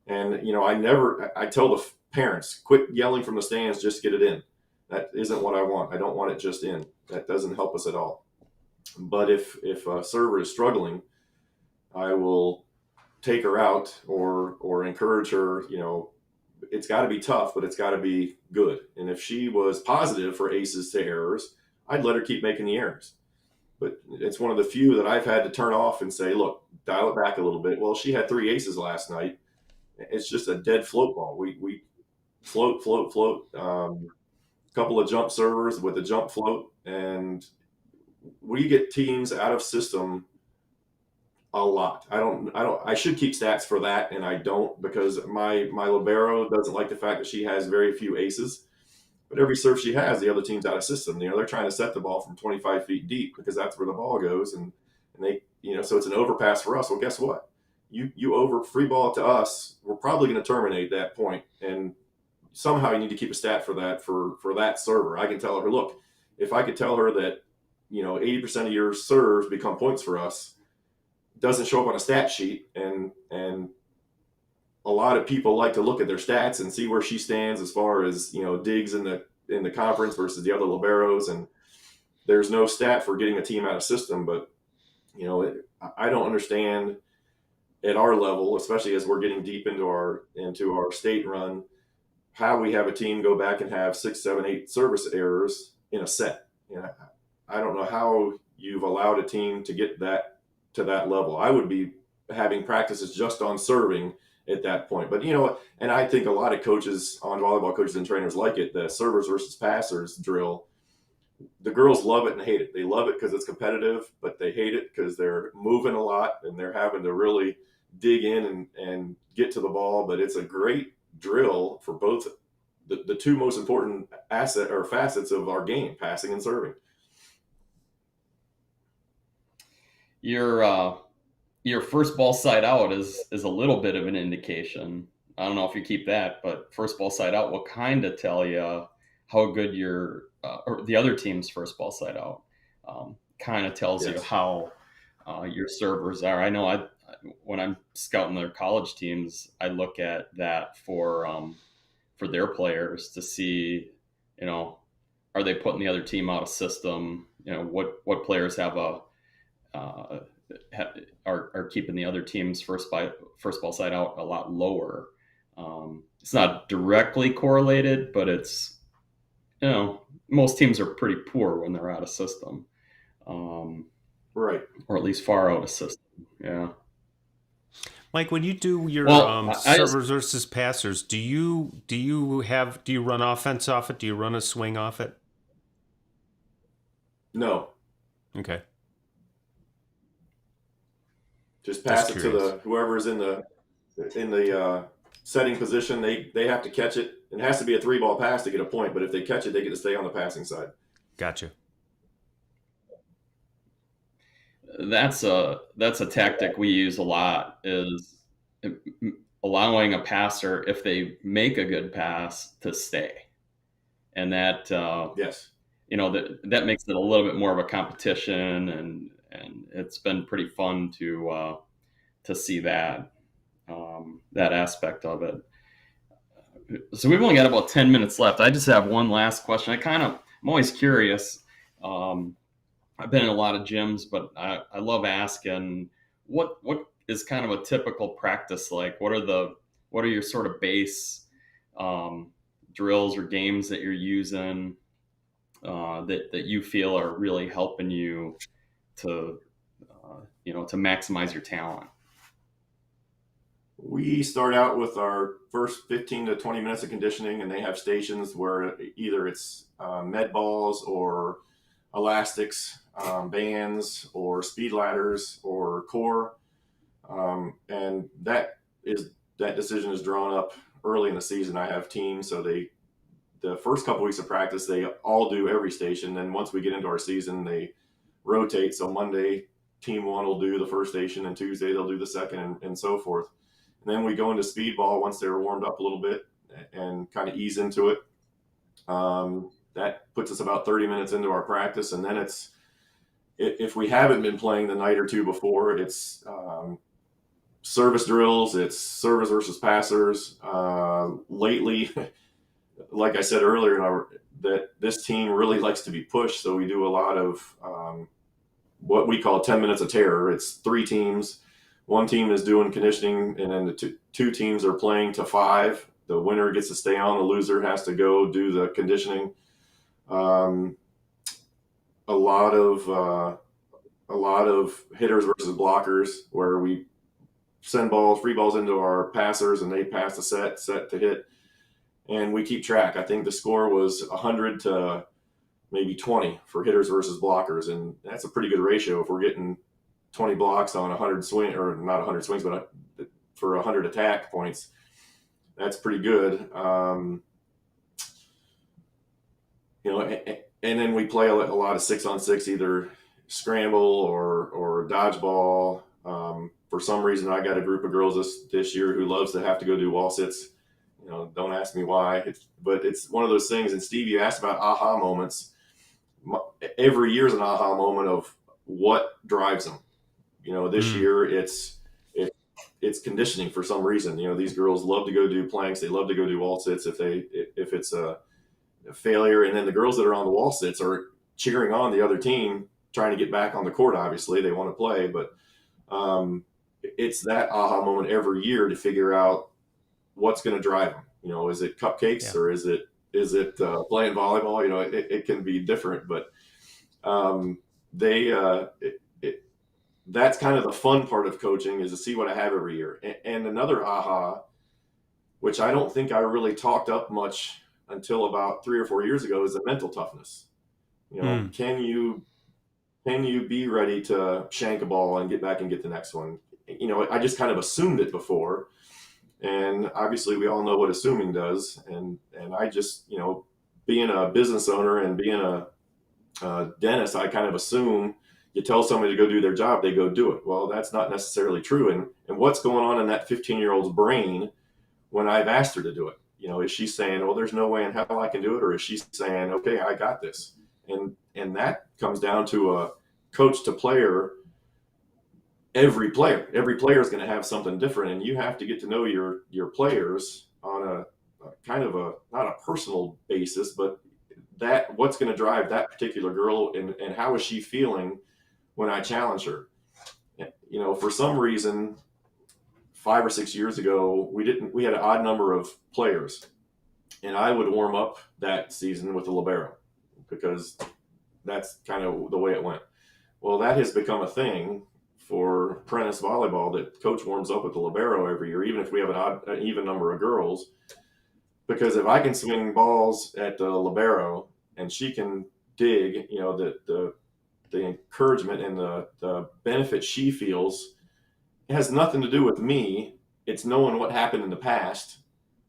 And, I tell the parents, quit yelling from the stands, just get it in. That isn't what I want. I don't want it just in. That doesn't help us at all. But if a server is struggling, I will take her out or encourage her. It's got to be tough, but it's got to be good. And if she was positive for aces to errors, I'd let her keep making the errors. But it's one of the few that I've had to turn off and say, look, dial it back a little bit. Well, she had 3 aces last night. It's just a dead float ball. We float. Couple of jump servers with a jump float, and we get teams out of system a lot. I should keep stats for that, and I don't, because my libero doesn't like the fact that she has very few aces. But every serve she has, the other team's out of system. They're trying to set the ball from 25 feet deep because that's where the ball goes, and they, so it's an overpass for us. Well, guess what? You over free ball to us, we're probably going to terminate that point, and somehow you need to keep a stat for that for that server. I can tell her, look, if I could tell her that 80% of your serves become points for us, it doesn't show up on a stat sheet, and a lot of people like to look at their stats and see where she stands as far as digs in the conference versus the other liberos, and there's no stat for getting a team out of system. But I don't understand at our level, especially as we're getting deep into our state run, how we have a team go back and have 6, 7, 8 service errors in a set. I don't know how you've allowed a team to get that to that level. I would be having practices just on serving at that point. But and I think a lot of coaches, on volleyball coaches and trainers, like it, the servers versus passers drill. The girls love it and hate it. They love it because it's competitive, but they hate it because they're moving a lot and they're having to really dig in and get to the ball. But it's a great drill for both the two most important asset or facets of our game, passing and serving. Your first ball side out is a little bit of an indication. I don't know if you keep that, but first ball side out will kind of tell you how good your or the other team's first ball side out kind of tells you how your servers are. I know when I'm scouting their college teams, I look at that for their players to see, are they putting the other team out of system? What players have are keeping the other team's first ball side out a lot lower. It's not directly correlated, but it's most teams are pretty poor when they're out of system, right, or at least far out of system. Yeah. Mike, when you do your servers versus passers, do you run offense off it? Do you run a swing off it? No. Okay. Just pass it to whoever's in the setting position. They have to catch it. It has to be a 3-ball pass to get a point, but if they catch it, they get to stay on the passing side. Gotcha. That's a tactic we use a lot, is allowing a passer, if they make a good pass, to stay, and that yes, that makes it a little bit more of a competition, and it's been pretty fun to see that aspect of it. So we've only got about 10 minutes left. I just have one last question. I'm always curious. I've been in a lot of gyms, but I love asking what is kind of a typical practice like? What are your sort of base drills or games that you're using that you feel are really helping you to maximize your talent? We start out with our first 15 to 20 minutes of conditioning, and they have stations where either it's med balls or elastics, bands, or speed ladders, or core, and that decision is drawn up early in the season. I have teams, so the first couple weeks of practice, they all do every station. Then once we get into our season, they rotate. So Monday, team 1 will do the first station, and Tuesday they'll do the second, and so forth. And then we go into speed ball once they're warmed up a little bit and kind of ease into it. That puts us about 30 minutes into our practice. And then if we haven't been playing the night or two before, it's service drills, it's servers versus passers. Lately, like I said earlier, that this team really likes to be pushed. So we do a lot of what we call 10 minutes of terror. It's 3 teams. One team is doing conditioning, and then the two teams are playing to 5. The winner gets to stay on. The loser has to go do the conditioning. A lot of hitters versus blockers, where we send free balls into our passers, and they pass the set to hit, and we keep track. I think the score was 100 to maybe 20 for hitters versus blockers, and that's a pretty good ratio. If we're getting 20 blocks on 100 swing, or not 100 swings, but for 100 attack points, that's pretty good. And then we play a lot of 6-on-6, either scramble or dodgeball. For some reason, I got a group of girls this year who loves to have to go do wall sits. Don't ask me why. But it's one of those things. And Steve, you asked about aha moments. Every year is an aha moment of what drives them. This year it's conditioning for some reason. These girls love to go do planks. They love to go do wall sits if it's a failure. And then the girls that are on the wall sits are cheering on the other team, trying to get back on the court. Obviously, they want to play, but it's that aha moment every year to figure out what's going to drive them. Is it cupcakes or is it playing volleyball? It can be different, but that's kind of the fun part of coaching, is to see what I have every year. And another aha, which I don't think I really talked up much until about 3 or 4 years ago, is the mental toughness. Can you be ready to shank a ball and get back and get the next one? I just kind of assumed it before, and obviously we all know what assuming does. And I just, being a business owner and being a dentist, I kind of assume you tell somebody to go do their job, they go do it. Well, that's not necessarily true. And what's going on in that 15-year-old's brain when I've asked her to do it? Is she saying, "Well, there's no way in hell I can do it," or is she saying, "Okay, I got this"? And that comes down to a coach to player. Every player is going to have something different, and you have to get to know your players on a kind of not a personal basis, but that what's going to drive that particular girl, and how is she feeling when I challenge her. For some reason, 5 or 6 years ago, we had an odd number of players, and I would warm up that season with the libero because that's kind of the way it went. Well, that has become a thing for apprentice volleyball, that coach warms up with the libero every year, even if we have an even number of girls, because if I can swing balls at the libero and she can dig, the encouragement and the benefit she feels, it has nothing to do with me. It's knowing what happened in the past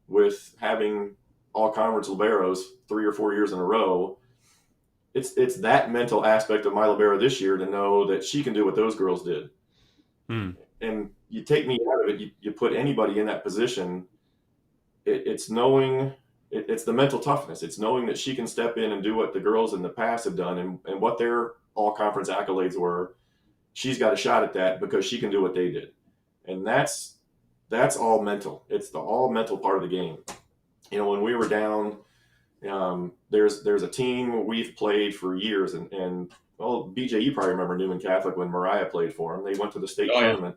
with having all conference liberos 3 or 4 years in a row. It's that mental aspect of my libero this year to know that she can do what those girls did. And you take me out of it, you put anybody in that position. It's knowing, it's the mental toughness. It's knowing that she can step in and do what the girls in the past have done, and what their all conference accolades were. She's got a shot at that because she can do what they did. And that's all mental. It's the all mental part of the game. When we were down, there's a team we've played for years, and well, BJ, you probably remember Newman Catholic when Mariah played for them. They went to the state tournament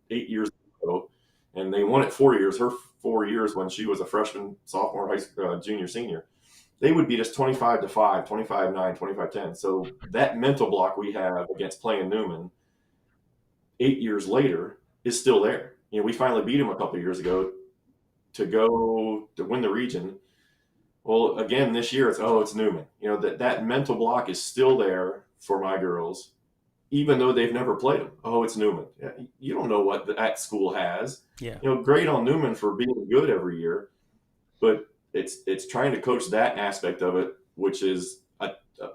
8 years ago, and they won it 4 years. Her 4 years when she was a freshman, sophomore, high school, junior, senior. They would beat us 25-5, 25-9, 25-10. So that mental block we have against playing Newman 8 years later is still there. We finally beat them a couple of years ago to go to win the region. Well, again, this year it's Newman. That mental block is still there for my girls, even though they've never played them. Oh, it's Newman. You don't know what that school has. Yeah. Great on Newman for being good every year, but it's trying to coach that aspect of it, which is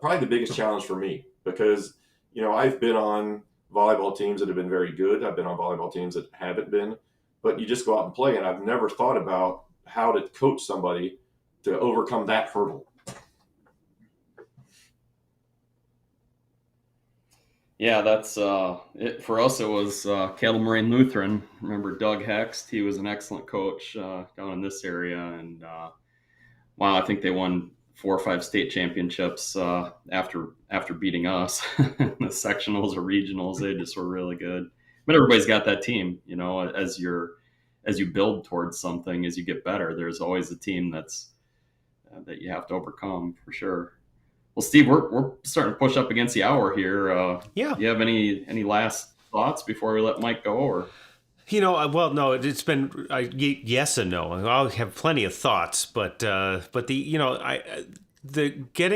probably the biggest challenge for me, because I've been on volleyball teams that have been very good. I've been on volleyball teams that haven't been, but you just go out and play, and I've never thought about how to coach somebody to overcome that hurdle. Yeah, that's it for us. It was Cattle Moraine Lutheran. Remember Doug Hext? He was an excellent coach down in this area, and wow, I think they won 4 or 5 state championships after beating us. The sectionals or regionals, they just were really good. But everybody's got that team, as you build towards something, as you get better, there's always a team that you have to overcome, for sure. Well, Steve, we're starting to push up against the hour here. Yeah. Do you have any last thoughts before we let Mike go? Or well, no, it's been yes and no. I'll have plenty of thoughts, but getting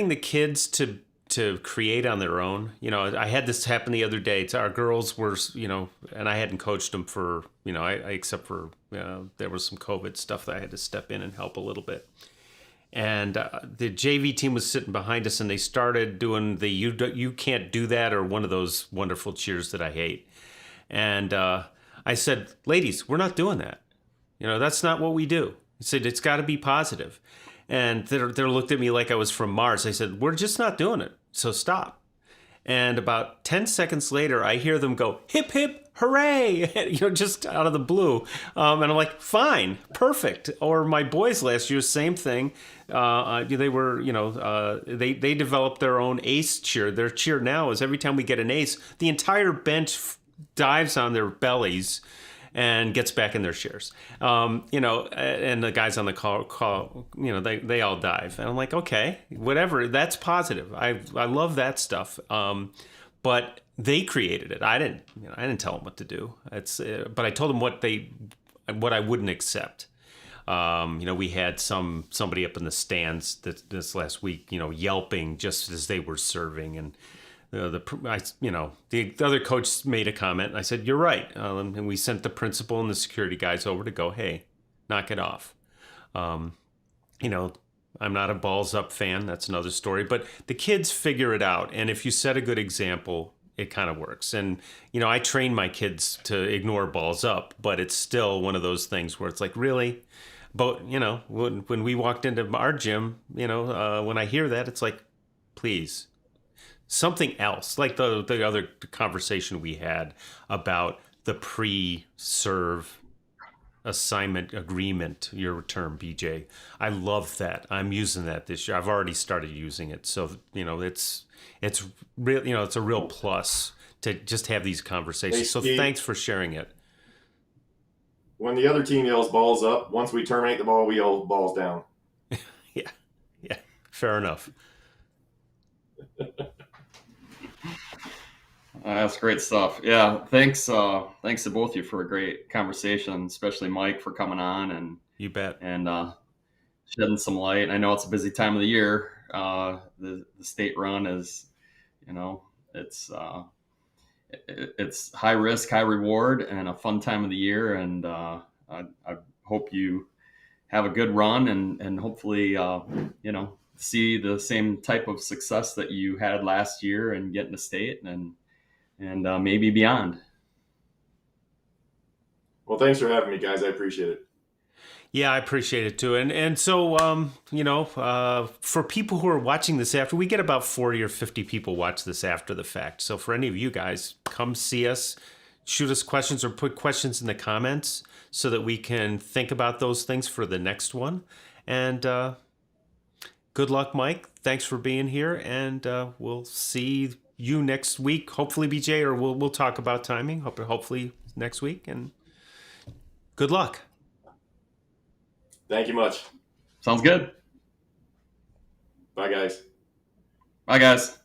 the kids to create on their own. I had this happen the other day. Our girls were, and I hadn't coached them for, except for there was some COVID stuff that I had to step in and help a little bit. and the JV team was sitting behind us, and they started doing the "you can't do that" or one of those wonderful cheers that I hate. And I said, "Ladies, we're not doing that. That's not what we do." I said, "It's got to be positive." And they looked at me like I was from Mars. I said, "We're just not doing it. So stop." And about 10 seconds later, I hear them go, "Hip, hip, hooray," just out of the blue. And I'm like, fine, perfect. Or my boys last year, same thing. They were, they developed their own ace cheer. Their cheer now is every time we get an ace, the entire bench dives on their bellies and gets back in their chairs. And the guys on the call, they all dive. And I'm like, okay, whatever. That's positive. I love that stuff. But they created it. I didn't tell them what to do. But I told them what I wouldn't accept. We had somebody up in the stands this last week, yelping just as they were serving, and the other coach made a comment. And I said, "You're right," and we sent the principal and the security guys over to go, "Hey, knock it off." I'm not a balls up fan. That's another story. But the kids figure it out, and if you set a good example, it kind of works. And I train my kids to ignore balls up, but it's still one of those things where it's like, really. But when we walked into our gym, when I hear that, it's like, please. Something else, like the other conversation we had about the pre-serve assignment agreement, your term, BJ. I love that. I'm using that this year. I've already started using it. So, it's real, it's a real plus to just have these conversations. Hey, so Steve, thanks for sharing it. when the other team yells balls up, once we terminate the ball, we yell balls down. Yeah, fair enough. That's great stuff. Yeah, thanks to both of you for a great conversation, especially Mike for coming on You bet. and shedding some light. I know it's a busy time of the year. The state run is, it's high risk, high reward, and a fun time of the year. And I hope you have a good run and hopefully see the same type of success that you had last year and get into state and maybe beyond. Well, thanks for having me, guys. I appreciate it. Yeah, I appreciate it too. And so, for people who are watching this after, we get about 40 or 50 people watch this after the fact. So for any of you guys, come see us, shoot us questions or put questions in the comments so that we can think about those things for the next one. And good luck, Mike. Thanks for being here. And we'll see you next week. Hopefully, BJ, or we'll talk about timing. Hopefully next week. And good luck. Thank you much. Sounds good. Bye, guys. Bye, guys.